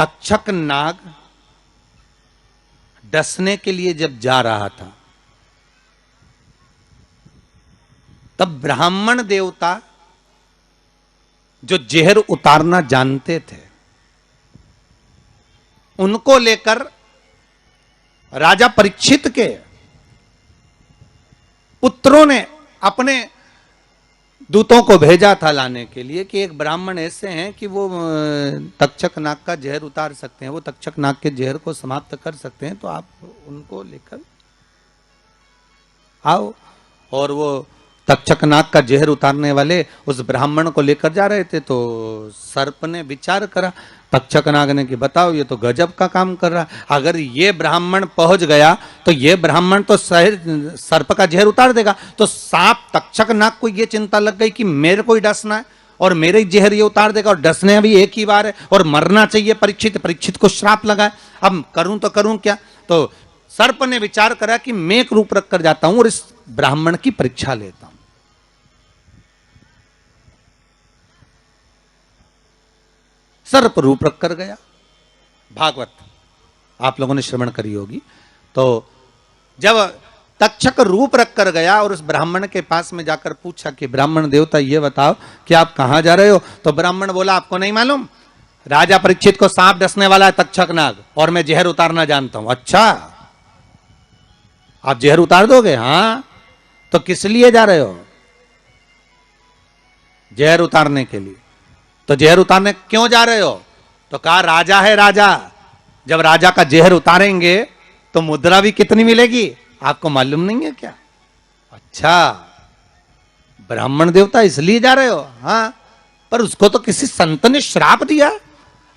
तक्षक नाग डसने के लिए जब जा रहा था, तब ब्राह्मण देवता जो जहर उतारना जानते थे, उनको लेकर राजा परीक्षित के पुत्रों ने अपने दूतों को भेजा था लाने के लिए कि एक ब्राह्मण ऐसे हैं कि वो तक्षक नाग का जहर उतार सकते हैं, वो तक्षक नाग के जहर को समाप्त कर सकते हैं, तो आप उनको लेकर आओ। और वो तक्षक नाग का जहर उतारने वाले उस ब्राह्मण को लेकर जा रहे थे। तो सर्प ने विचार करा, तक्षक नाग ने कि बताओ ये तो गजब का काम कर रहा, अगर ये ब्राह्मण पहुंच गया तो ये ब्राह्मण तो सर्प का जहर उतार देगा। तो सांप तक्षक नाग को ये चिंता लग गई कि मेरे को ही डसना है और मेरे ही जहर ये उतार देगा, और डसने अभी एक ही बार है और मरना चाहिए परीक्षित को श्राप लगा है, अब करूं तो करूं क्या। तो सर्प ने विचार करा कि मैं एक रूप रख कर जाता हूं और इस ब्राह्मण की परीक्षा लेता हूं। सर्प रूप रख कर गया। भागवत आप लोगों ने श्रवण करी होगी। तो जब तक्षक रूप रख कर गया और उस ब्राह्मण के पास में जाकर पूछा कि ब्राह्मण देवता ये बताओ कि आप कहां जा रहे हो, तो ब्राह्मण बोला आपको नहीं मालूम, राजा परीक्षित को सांप डसने वाला है तक्षक नाग, और मैं जहर उतारना जानता हूं। अच्छा, आप जहर उतार दोगे? हाँ। तो किस लिए जा रहे हो? जहर उतारने के लिए। तो जहर उतारने क्यों जा रहे हो? तो कहा राजा है राजा, जब राजा का जहर उतारेंगे तो मुद्रा भी कितनी मिलेगी, आपको मालूम नहीं है क्या? अच्छा, ब्राह्मण देवता इसलिए जा रहे हो? हाँ। पर उसको तो किसी संत ने श्राप दिया।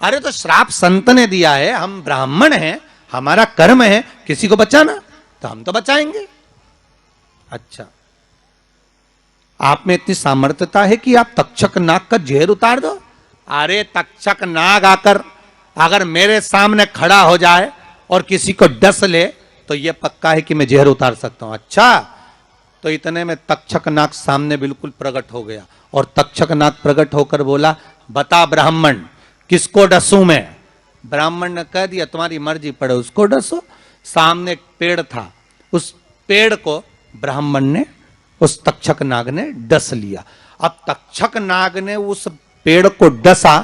अरे तो श्राप संत ने दिया है, हम ब्राह्मण हैं, हमारा कर्म है किसी को बचाना, तो हम तो बचाएंगे। अच्छा, आप में इतनी सामर्थ्यता है कि आप तक्षक नाग का जहर उतार दो? अरे तक्षक नाग आकर अगर मेरे सामने खड़ा हो जाए और किसी को डस ले तो यह पक्का है कि मैं जहर उतार सकता हूं। अच्छा, तो इतने में तक्षक नाग सामने बिल्कुल प्रकट हो गया और तक्षक नाग प्रकट होकर बोला बता ब्राह्मण किसको डसूं मैं? ब्राह्मण ने कह दिया तुम्हारी मर्जी पड़े उसको डसो। सामने एक पेड़ था, उस पेड़ को ब्राह्मण ने, उस तक्षक नाग ने डस लिया। अब तक्षक नाग ने उस पेड़ को डसा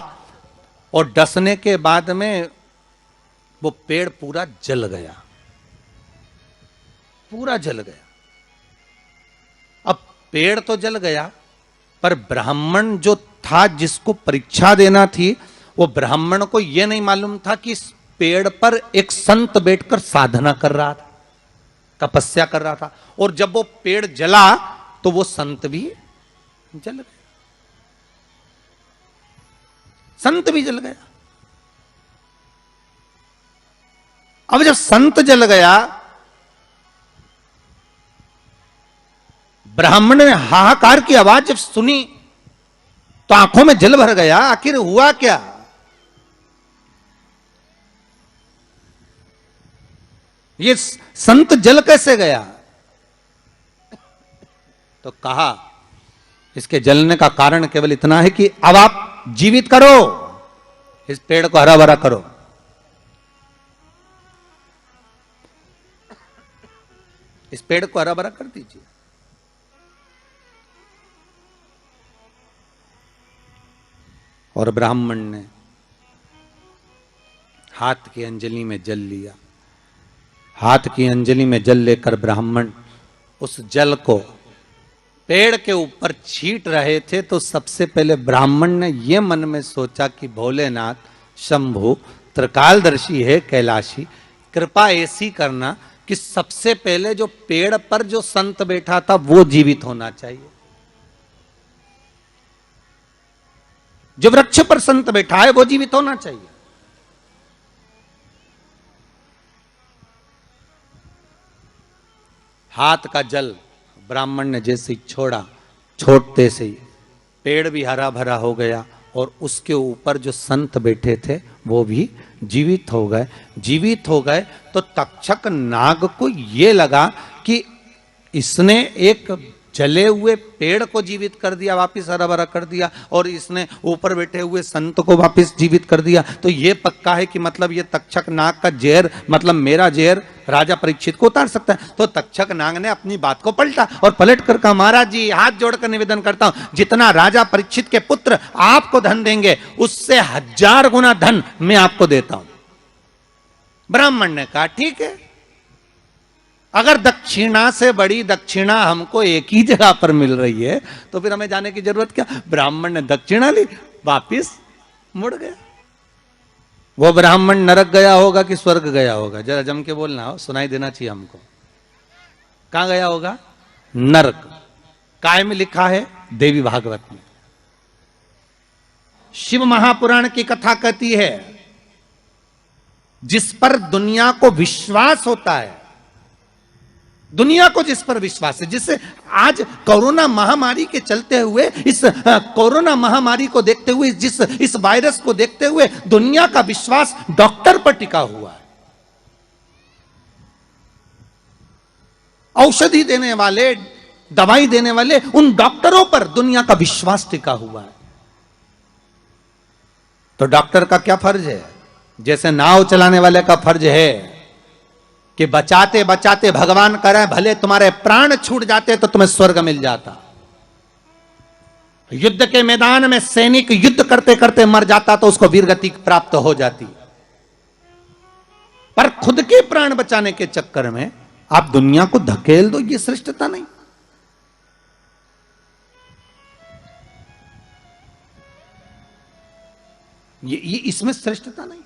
और डसने के बाद में वो पेड़ पूरा जल गया, पूरा जल गया। अब पेड़ तो जल गया, पर ब्राह्मण जो था जिसको परीक्षा देना थी, वो ब्राह्मण को यह नहीं मालूम था कि इस पेड़ पर एक संत बैठकर साधना कर रहा था, तपस्या कर रहा था, और जब वो पेड़ जला तो वो संत भी जल गया, संत भी जल गया। अब जब संत जल गया, ब्राह्मण ने हाहाकार की आवाज जब सुनी तो आंखों में जल भर गया। आखिर हुआ क्या? ये संत जल कैसे गया? तो कहा इसके जलने का कारण केवल इतना है कि अब आप जीवित करो, इस पेड़ को हरा भरा करो। इस पेड़ को हरा भरा कर दीजिए। और ब्राह्मण ने हाथ की अंजलि में जल लिया। हाथ की अंजलि में जल लेकर ब्राह्मण उस जल को पेड़ के ऊपर छींट रहे थे, तो सबसे पहले ब्राह्मण ने यह मन में सोचा कि भोलेनाथ शंभु त्रिकालदर्शी है, कैलाशी, कृपा ऐसी करना कि सबसे पहले जो पेड़ पर जो संत बैठा था वो जीवित होना चाहिए। जो वृक्ष पर संत बैठा है वो जीवित होना चाहिए। हाथ का जल ब्राह्मण ने जैसे ही छोड़ा, छोड़ते से ही पेड़ भी हरा भरा हो गया और उसके ऊपर जो संत बैठे थे वो भी जीवित हो गए। जीवित हो गए तो तक्षक नाग को ये लगा कि इसने एक जले हुए पेड़ को जीवित कर दिया, वापिस हरा भरा कर दिया, और इसने ऊपर बैठे हुए संत को वापिस जीवित कर दिया। तो ये पक्का है कि मतलब ये तक्षक नाग का जहर, मतलब मेरा जहर राजा परीक्षित को उतार सकता है। तो तक्षक नाग ने अपनी बात को पलटा और पलट कर कहा, महाराज जी हाथ जोड़कर निवेदन करता हूं, जितना राजा परीक्षित के पुत्र आपको धन देंगे उससे 1000 गुना धन मैं आपको देता हूं। ब्राह्मण ने कहा ठीक है, अगर दक्षिणा से बड़ी दक्षिणा हमको एक ही जगह पर मिल रही है तो फिर हमें जाने की जरूरत क्या। ब्राह्मण ने दक्षिणा ली, वापिस मुड़ गया। वो ब्राह्मण नरक गया होगा कि स्वर्ग गया होगा, जरा जम के बोलना हो, सुनाई देना चाहिए हमको। कहां गया होगा? नरक। काय में लिखा है? देवी भागवत में। शिव महापुराण की कथा कहती है, जिस पर दुनिया को विश्वास होता है, दुनिया को जिस पर विश्वास है, जिससे आज कोरोना महामारी के चलते हुए, इस कोरोना महामारी को देखते हुए, इस वायरस को देखते हुए दुनिया का विश्वास डॉक्टर पर टिका हुआ है। औषधि देने वाले, दवाई देने वाले उन डॉक्टरों पर दुनिया का विश्वास टिका हुआ है। तो डॉक्टर का क्या फर्ज है? जैसे नाव चलाने वाले का फर्ज है कि बचाते बचाते भगवान करे भले तुम्हारे प्राण छूट जाते तो तुम्हें स्वर्ग मिल जाता। युद्ध के मैदान में सैनिक युद्ध करते करते मर जाता तो उसको वीरगति प्राप्त हो जाती। पर खुद के प्राण बचाने के चक्कर में आप दुनिया को धकेल दो, ये श्रेष्ठता नहीं। ये इसमें श्रेष्ठता नहीं।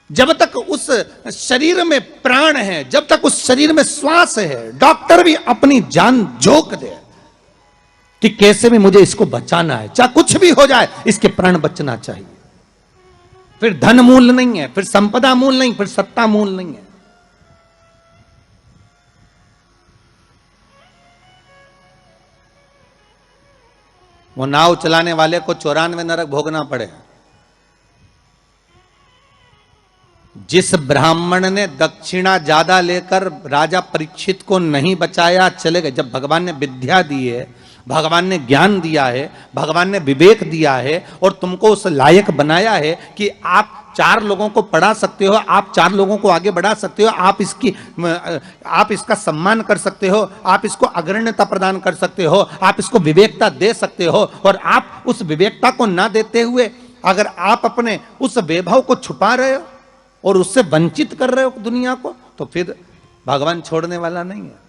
जब तक उस शरीर में प्राण है, जब तक उस शरीर में श्वास है, डॉक्टर भी अपनी जान झोंक दे कि कैसे भी मुझे इसको बचाना है, चाहे कुछ भी हो जाए इसके प्राण बचना चाहिए। फिर धन मूल नहीं है, फिर संपदा मूल नहीं, फिर सत्ता मूल नहीं है। वो नाव चलाने वाले को 94 नरक भोगना पड़े। जिस ब्राह्मण ने दक्षिणा ज्यादा लेकर राजा परीक्षित को नहीं बचाया, चले गए। जब भगवान ने विद्या दी है, भगवान ने ज्ञान दिया है, भगवान ने विवेक दिया है और तुमको उस लायक बनाया है कि आप 4 लोगों को पढ़ा सकते हो, आप 4 लोगों को आगे बढ़ा सकते हो, आप इसका सम्मान कर सकते हो, आप इसको अग्रण्यता प्रदान कर सकते हो, आप इसको विवेकता दे सकते हो। और आप उस विवेकता को ना देते हुए अगर आप अपने उस वैभव को छुपा रहे हो और उससे वंचित कर रहे हो दुनिया को, तो फिर भगवान छोड़ने वाला नहीं है।